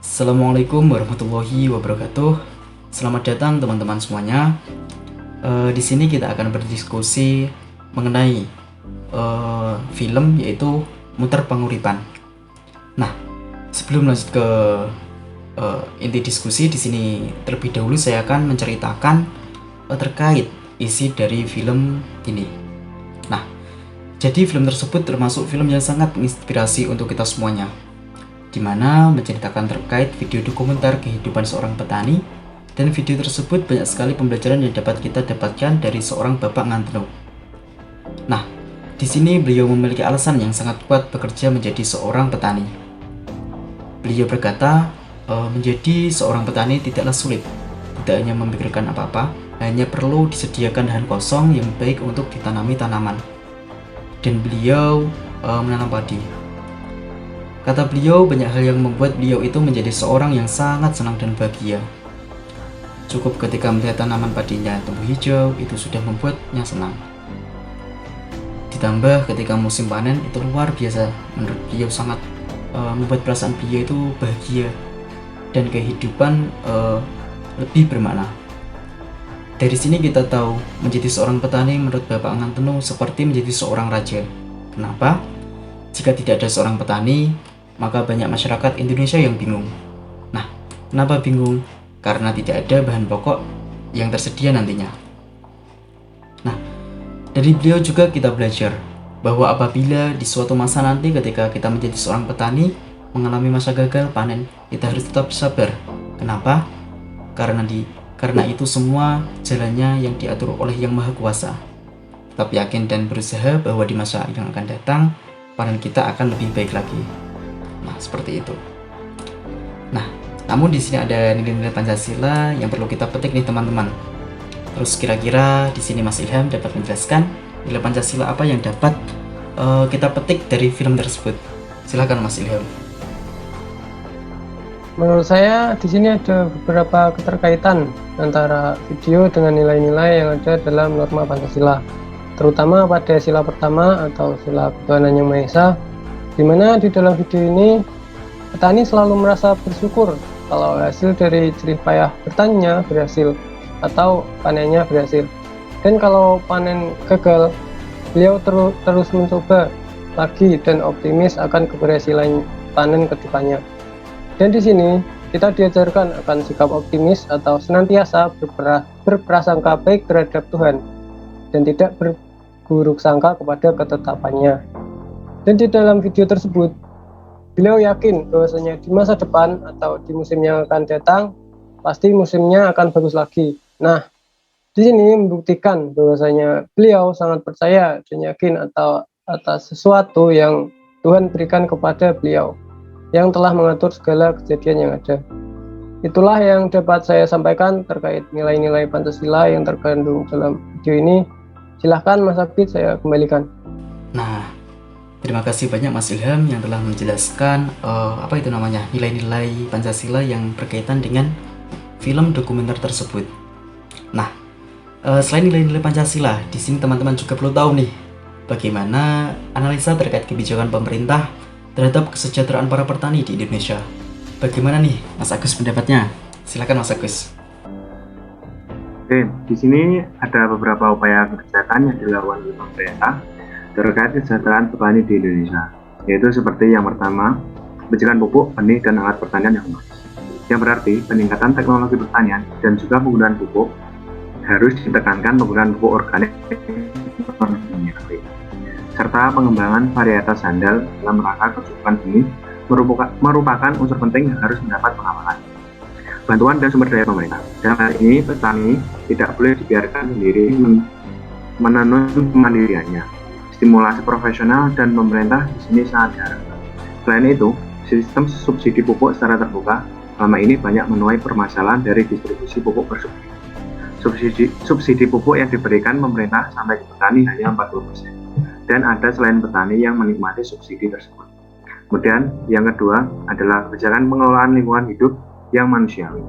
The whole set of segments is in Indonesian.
Assalamualaikum warahmatullahi wabarakatuh. Selamat datang teman-teman semuanya. Di sini kita akan berdiskusi mengenai film, yaitu Muter Panguripan. Nah, sebelum lanjut ke inti diskusi, di sini terlebih dahulu saya akan menceritakan terkait isi dari film ini. Nah, jadi film tersebut termasuk film yang sangat menginspirasi untuk kita semuanya, di mana menceritakan terkait video dokumenter kehidupan seorang petani, dan video tersebut banyak sekali pembelajaran yang dapat kita dapatkan dari seorang Bapak Nganteno. Nah, di sini beliau memiliki alasan yang sangat kuat bekerja menjadi seorang petani. Beliau berkata, menjadi seorang petani tidaklah sulit, tidak hanya memikirkan apa-apa, hanya perlu disediakan lahan kosong yang baik untuk ditanami tanaman. Dan beliau menanam padi. Kata beliau, banyak hal yang membuat beliau itu menjadi seorang yang sangat senang dan bahagia. Cukup ketika melihat tanaman padinya tumbuh hijau, itu sudah membuatnya senang. Ditambah ketika musim panen, itu luar biasa. Menurut beliau sangat membuat perasaan beliau itu bahagia, dan kehidupan lebih bermakna. Dari sini kita tahu, menjadi seorang petani menurut Bapak Nganteno seperti menjadi seorang raja. Kenapa? Jika tidak ada seorang petani, maka banyak masyarakat Indonesia yang bingung. Nah, kenapa bingung? Karena tidak ada bahan pokok yang tersedia nantinya. Nah, dari beliau juga kita belajar bahwa apabila di suatu masa nanti ketika kita menjadi seorang petani mengalami masa gagal panen, kita harus tetap sabar. Kenapa? Karena itu semua jalannya yang diatur oleh Yang Maha Kuasa. Tetap yakin dan berusaha bahwa di masa yang akan datang, panen kita akan lebih baik lagi. Nah, seperti itu. Nah, namun di sini ada nilai-nilai Pancasila yang perlu kita petik nih teman-teman. Terus kira-kira di sini Mas Ilham dapat menjelaskan nilai Pancasila apa yang dapat kita petik dari film tersebut. Silakan Mas Ilham. Menurut saya di sini ada beberapa keterkaitan antara video dengan nilai-nilai yang ada dalam norma Pancasila, terutama pada sila pertama atau sila ketuhanan yang Maha Esa, di mana di dalam video ini petani selalu merasa bersyukur kalau hasil dari jerih payah bertaninya berhasil atau panennya berhasil, dan kalau panen gagal, beliau terus mencoba lagi dan optimis akan keberhasilan panen kedepannya. Dan di sini kita diajarkan akan sikap optimis atau senantiasa berprasangka baik terhadap Tuhan dan tidak berburuk sangka kepada ketetapannya. Dan di dalam video tersebut, beliau yakin bahwasanya di masa depan atau di musim yang akan datang, pasti musimnya akan bagus lagi. Nah, di sini membuktikan bahwasanya beliau sangat percaya dan yakin atas sesuatu yang Tuhan berikan kepada beliau, yang telah mengatur segala kejadian yang ada. Itulah yang dapat saya sampaikan terkait nilai-nilai Pancasila yang terkandung dalam video ini. Silahkan Mas Akid, saya kembalikan. Nah, terima kasih banyak Mas Ilham yang telah menjelaskan nilai-nilai Pancasila yang berkaitan dengan film dokumenter tersebut. Nah, selain nilai-nilai Pancasila, di sini teman-teman juga perlu tahu nih, bagaimana analisa terkait kebijakan pemerintah terhadap kesejahteraan para petani di Indonesia. Bagaimana nih Mas Agus pendapatnya? Silakan Mas Agus. Oke, di sini ada beberapa upaya kebijakan yang dilakukan oleh pemerintah terkait kesejahteraan petani di Indonesia, yaitu seperti yang pertama, kebijakan pupuk, benih, dan alat pertanian yang bagus, yang berarti peningkatan teknologi pertanian dan juga penggunaan pupuk harus ditekankan penggunaan pupuk organik serta pengembangan varietas handal dalam rangka kecukupan benih merupakan unsur penting yang harus mendapat pengawalan, bantuan dan sumber daya pemerintah. Dalam hal ini, petani tidak boleh dibiarkan sendiri menenun kemandiriannya. Stimulasi profesional dan pemerintah di sini sangat diharapkan. Selain itu, sistem subsidi pupuk secara terbuka selama ini banyak menuai permasalahan dari distribusi pupuk bersubsidi. Subsidi pupuk yang diberikan pemerintah sampai ke petani hanya 40%, dan ada selain petani yang menikmati subsidi tersebut. Kemudian yang kedua adalah kebijakan pengelolaan lingkungan hidup yang manusiawi,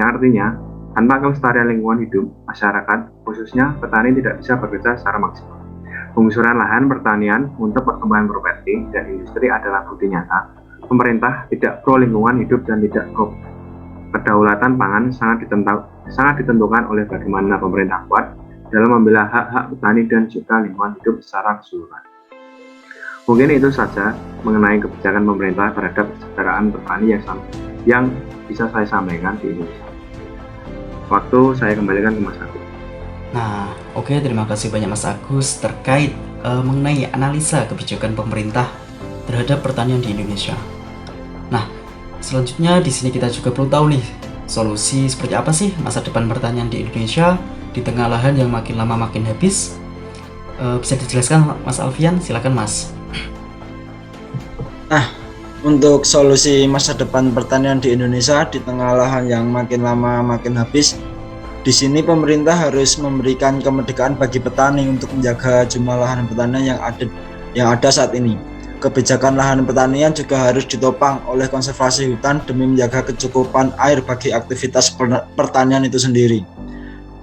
yang artinya Tanpa kelestarian lingkungan hidup, masyarakat, khususnya petani tidak bisa bekerja secara maksimal. Penggusuran lahan pertanian untuk perkembangan properti dan industri adalah bukti nyata. Pemerintah tidak pro lingkungan hidup dan tidak pro kedaulatan pangan sangat ditentukan oleh bagaimana pemerintah kuat dalam membela hak-hak petani dan juga lingkungan hidup secara keseluruhan. Mungkin itu saja mengenai kebijakan pemerintah terhadap kesejahteraan petani yang bisa saya sampaikan di Indonesia. Waktu saya kembalikan ke Mas Agus. Nah, oke, terima kasih banyak Mas Agus terkait mengenai analisa kebijakan pemerintah terhadap pertanian di Indonesia. Nah, selanjutnya di sini kita juga perlu tahu nih, solusi seperti apa sih masa depan pertanian di Indonesia di tengah lahan yang makin lama makin habis? Bisa dijelaskan Mas Alfian? Silakan Mas. Nah, untuk solusi masa depan pertanian di Indonesia di tengah lahan yang makin lama makin habis, di sini pemerintah harus memberikan kemerdekaan bagi petani untuk menjaga jumlah lahan pertanian yang ada saat ini. Kebijakan lahan pertanian juga harus ditopang oleh konservasi hutan demi menjaga kecukupan air bagi aktivitas pertanian itu sendiri.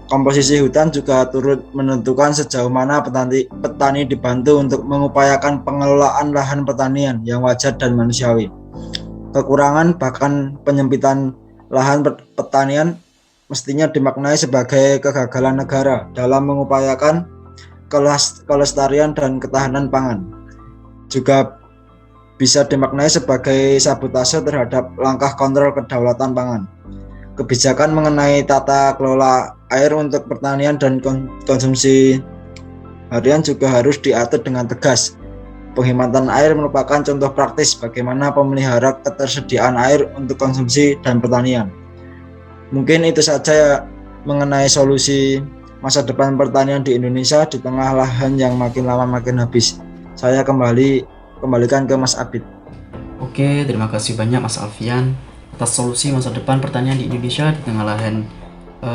Komposisi hutan juga turut menentukan sejauh mana petani dibantu untuk mengupayakan pengelolaan lahan pertanian yang wajar dan manusiawi. Kekurangan bahkan penyempitan lahan pertanian mestinya dimaknai sebagai kegagalan negara dalam mengupayakan kelestarian dan ketahanan pangan. Juga bisa dimaknai sebagai sabotase terhadap langkah kontrol kedaulatan pangan. Kebijakan mengenai tata kelola air untuk pertanian dan konsumsi harian juga harus diatur dengan tegas. Penghematan air merupakan contoh praktis bagaimana memelihara ketersediaan air untuk konsumsi dan pertanian. Mungkin itu saja mengenai solusi masa depan pertanian di Indonesia di tengah lahan yang makin lama makin habis. Saya kembalikan ke Mas Abid. Oke, terima kasih banyak Mas Alfian atas solusi masa depan pertanian di Indonesia di tengah lahan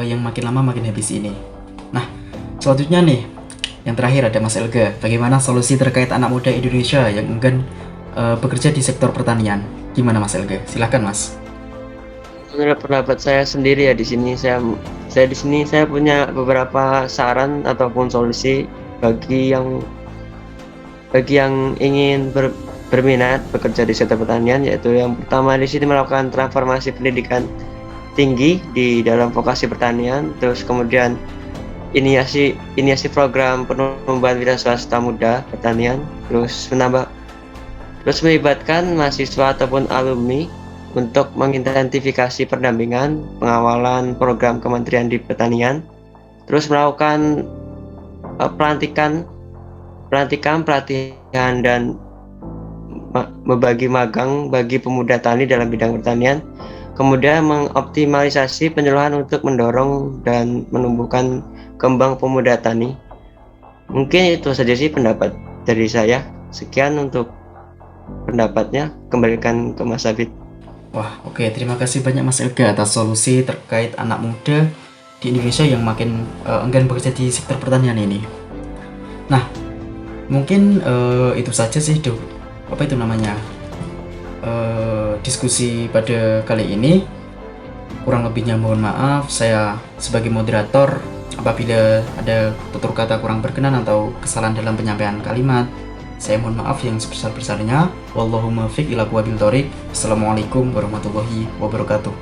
yang makin lama makin habis ini. Nah, selanjutnya nih, yang terakhir ada Mas Elga. Bagaimana solusi terkait anak muda Indonesia yang enggan bekerja di sektor pertanian? Gimana Mas Elga? Silakan Mas. Menurut pendapat saya sendiri ya, di sini saya punya beberapa saran ataupun solusi bagi yang ingin berminat bekerja di sektor pertanian, yaitu yang pertama di sini melakukan transformasi pendidikan tinggi di dalam vokasi pertanian, terus kemudian inisiasi program penumbuhan wira swasta muda pertanian, terus melibatkan mahasiswa ataupun alumni untuk mengidentifikasi pendampingan pengawalan program kementerian di pertanian, terus melakukan pelatihan dan membagi magang bagi pemuda tani dalam bidang pertanian, kemudian mengoptimalisasi penyuluhan untuk mendorong dan menumbuhkan kembang pemuda tani. Mungkin itu saja sih pendapat dari saya. Sekian untuk pendapatnya, kembalikan ke Mas Abid. Wah, oke, terima kasih banyak Mas Elga atas solusi terkait anak muda di Indonesia yang makin enggan bekerja di sektor pertanian ini. Nah, mungkin itu saja sih diskusi pada kali ini. Kurang lebihnya mohon maaf, saya sebagai moderator apabila ada tutur kata kurang berkenan atau kesalahan dalam penyampaian kalimat, saya mohon maaf yang sebesar-besarnya. Wallahumma fiq ila aqwabil thoriq. Assalamualaikum warahmatullahi wabarakatuh.